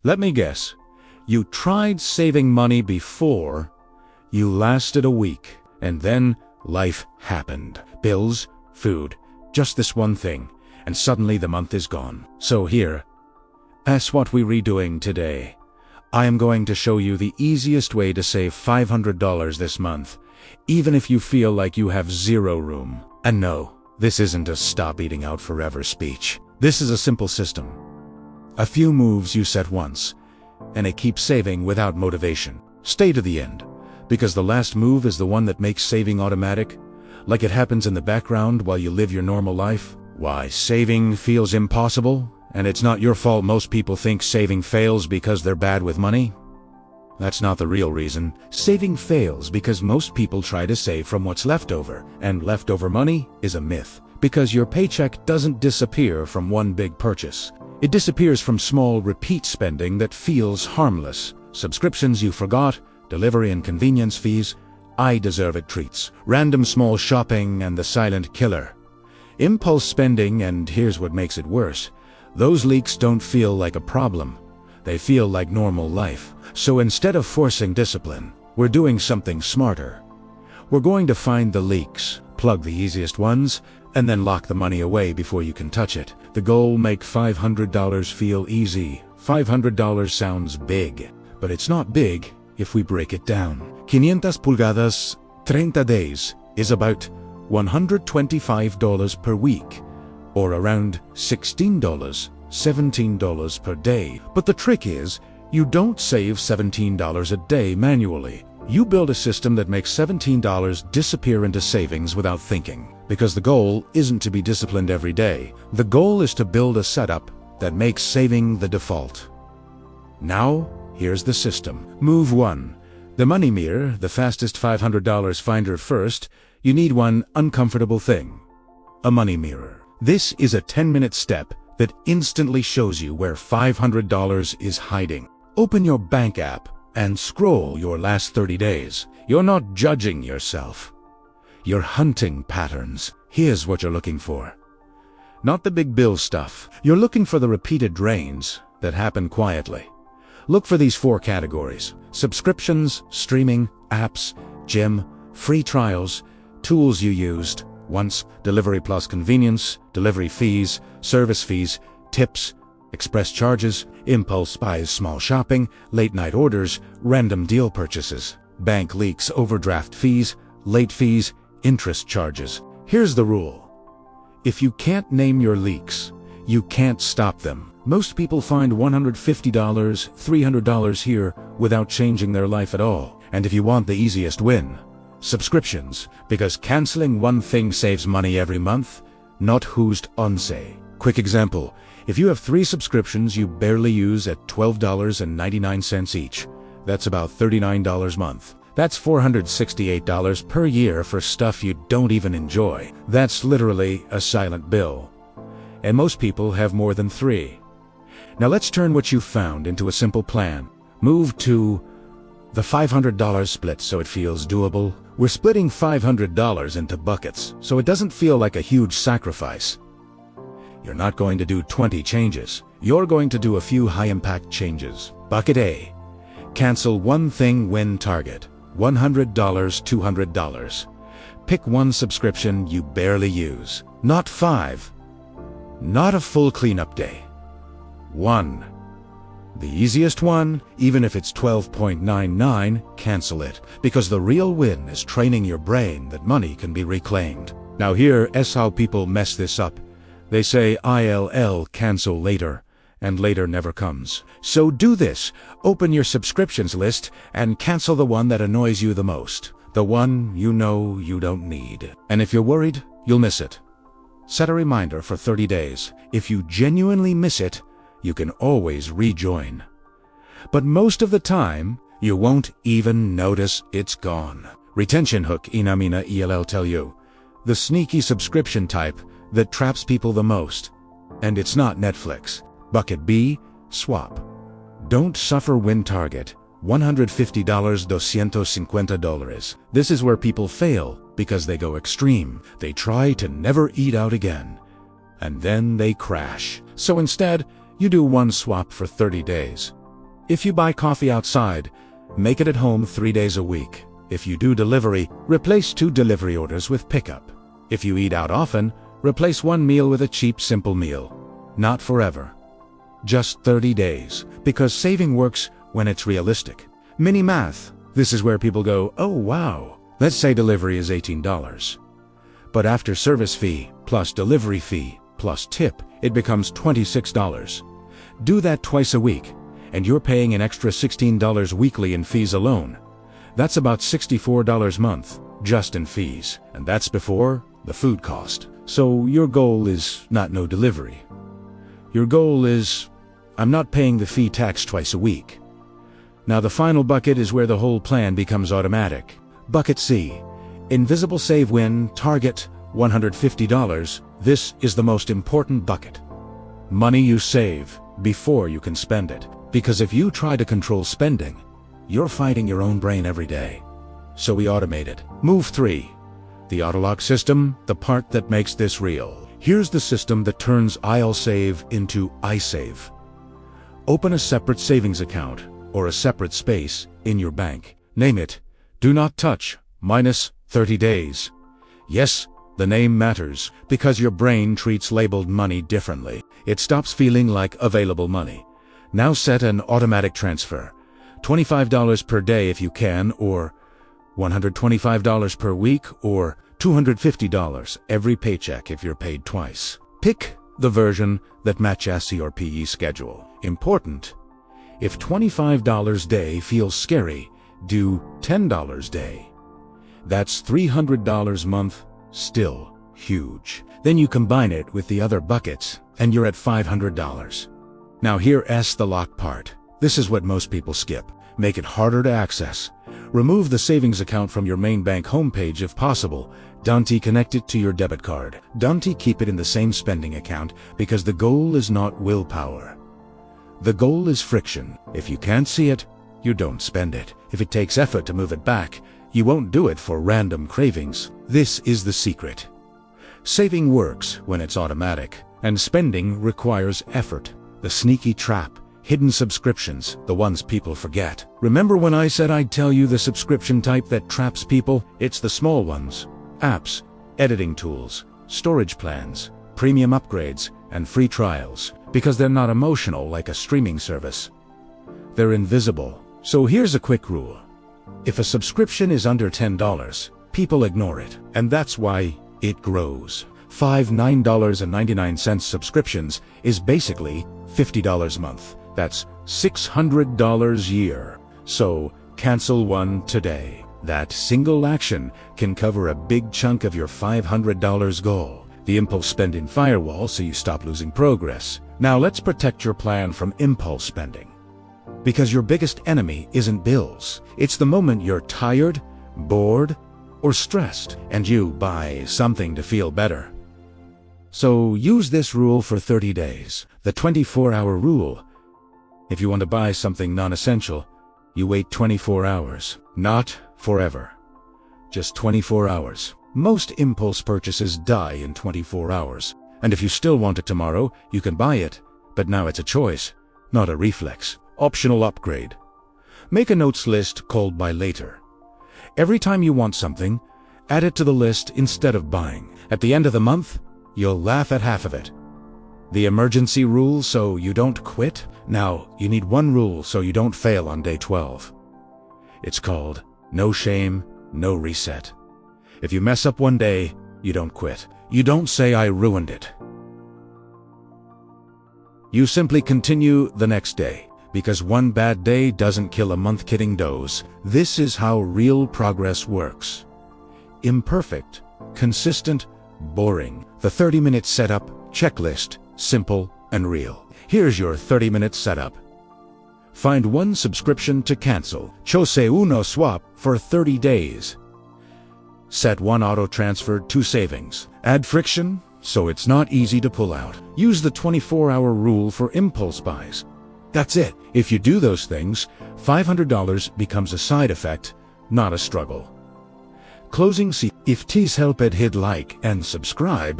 Let me guess. You tried saving money before, you lasted a week, and then life happened. Bills, food, just this one thing, and suddenly the month is gone. So here, that's what we're redoing today. I am going to show you the easiest way to save $500 this month, even if you feel like you have zero room. And no, this isn't a stop eating out forever speech. This is a simple system. A few moves you set once, and it keeps saving without motivation. Stay to the end, because the last move is the one that makes saving automatic, like it happens in the background while you live your normal life. Why saving feels impossible, and it's not your fault most people think saving fails because they're bad with money? That's not the real reason. Saving fails because most people try to save from what's left over, and leftover money is a myth, because your paycheck doesn't disappear from one big purchase. It disappears from small repeat spending that feels harmless. Subscriptions you forgot, delivery and convenience fees, I deserve it treats, random small shopping, and the silent killer. Impulse spending, and here's what makes it worse. Those leaks don't feel like a problem. They feel like normal life. So instead of forcing discipline, we're doing something smarter. We're going to find the leaks, plug the easiest ones, and then lock the money away before you can touch it. The goal: make $500 feel easy. $500 sounds big, but it's not big if we break it down. 500 pulgadas, 30 days is about $125 per week, or around $16, $17 per day. But the trick is, you don't save $17 a day manually. You build a system that makes $17 disappear into savings without thinking. Because the goal isn't to be disciplined every day. The goal is to build a setup that makes saving the default. Now, here's the system. Move 1. The money mirror, the fastest $500 finder first. You need one uncomfortable thing: a money mirror. This is a 10-minute step that instantly shows you where $500 is hiding. Open your bank app and scroll your last 30 days. You're not judging yourself. You're hunting patterns. Here's what you're looking for. Not the big bill stuff. You're looking for the repeated drains that happen quietly. Look for these 4 categories: subscriptions, streaming, apps, gym, free trials, tools you used once, delivery plus convenience, delivery fees, service fees, tips, express charges, impulse buys, small shopping, late night orders, random deal purchases, bank leaks, overdraft fees, late fees, interest charges. Here's the rule. If you can't name your leaks, you can't stop them. Most people find $150, $300 here without changing their life at all. And if you want the easiest win, subscriptions, because canceling one thing saves money every month, not who's on say. Quick example: if you have 3 subscriptions you barely use at $12.99 each, that's about $39 a month. That's $468 per year for stuff you don't even enjoy. That's literally a silent bill. And most people have more than 3. Now let's turn what you found into a simple plan. Move to the $500 split so it feels doable. We're splitting $500 into buckets, so it doesn't feel like a huge sacrifice. You're not going to do 20 changes. You're going to do a few high-impact changes. Bucket A: cancel one thing when target. $100, $200. Pick one subscription you barely use. Not 5. Not a full cleanup day. 1. The easiest one, even if it's $12.99, cancel it, because the real win is training your brain that money can be reclaimed. Now here's how people mess this up. They say ILL, cancel later, and later never comes. So do this: open your subscriptions list and cancel the one that annoys you the most, the one you know you don't need. And if you're worried, you'll miss it. Set a reminder for 30 days. If you genuinely miss it, you can always rejoin. But most of the time, you won't even notice it's gone. Retention hook, inamina ELL tell you. The sneaky subscription type that traps people the most. And it's not Netflix. Bucket B: swap. Don't suffer when target. $150, $250. This is where people fail because they go extreme. They try to never eat out again, and then they crash. So instead, you do one swap for 30 days. If you buy coffee outside, make it at home 3 days a week. If you do delivery, replace 2 delivery orders with pickup. If you eat out often, replace 1 meal with a cheap, simple meal. Not forever. Just 30 days, because saving works when it's realistic. Mini math. This is where people go, oh wow. Let's say delivery is $18. But after service fee, plus delivery fee, plus tip, it becomes $26. Do that twice a week, and you're paying an extra $16 weekly in fees alone. That's about $64 a month, just in fees. And that's before the food cost. So your goal is not no delivery. Your goal is, I'm not paying the fee tax twice a week. Now the final bucket is where the whole plan becomes automatic. Bucket C. Invisible Save Win, target $150. This is the most important bucket. Money you save before you can spend it. Because if you try to control spending, you're fighting your own brain every day. So we automate it. Move 3. The Autolock system, the part that makes this real. Here's the system that turns I'll save into I save. Open a separate savings account or a separate space in your bank. Name it Do Not Touch minus 30 days. Yes, the name matters because your brain treats labeled money differently. It stops feeling like available money. Now set an automatic transfer. $25 per day if you can, or $125 per week, or $250 every paycheck if you're paid twice. Pick the version that matches your PE schedule. Important. If $25 day feels scary, do $10 day. That's $300 a month, still huge. Then you combine it with the other buckets, and you're at $500. Now here's the lock part. This is what most people skip. Make it harder to access. Remove the savings account from your main bank homepage if possible. Don't connect it to your debit card. Don't keep it in the same spending account because the goal is not willpower. The goal is friction. If you can't see it, you don't spend it. If it takes effort to move it back, you won't do it for random cravings. This is the secret. Saving works when it's automatic, and spending requires effort. The sneaky trap. Hidden subscriptions, the ones people forget. Remember when I said I'd tell you the subscription type that traps people? It's the small ones. Apps, editing tools, storage plans, premium upgrades, and free trials. Because they're not emotional like a streaming service. They're invisible. So here's a quick rule. If a subscription is under $10, people ignore it. And that's why it grows. 5 $9.99 subscriptions is basically $50 a month. That's $600 a year. So cancel one today. That single action can cover a big chunk of your $500 goal. The impulse spending firewall so you stop losing progress. Now let's protect your plan from impulse spending. Because your biggest enemy isn't bills. It's the moment you're tired, bored, or stressed, and you buy something to feel better. So use this rule for 30 days. The 24-hour rule. If you want to buy something non-essential, you wait 24 hours. Not forever. Just 24 hours. Most impulse purchases die in 24 hours. And if you still want it tomorrow, you can buy it. But now it's a choice, not a reflex. Optional upgrade. Make a notes list called Buy Later. Every time you want something, add it to the list instead of buying. At the end of the month, you'll laugh at half of it. The emergency rule so you don't quit? Now, you need one rule so you don't fail on day 12. It's called no shame, no reset. If you mess up one day, you don't quit. You don't say I ruined it. You simply continue the next day. Because one bad day doesn't kill a month. Kidding does. This is how real progress works. Imperfect, consistent, boring. The 30-minute setup checklist, simple and real. Here's your 30-minute setup. Find one subscription to cancel. Chose uno swap for 30 days. Set one auto transfer to savings. Add friction so it's not easy to pull out. Use the 24-hour rule for impulse buys. That's it. If you do those things, $500 becomes a side effect, not a struggle. Closing. See if these helped, hit like and subscribe.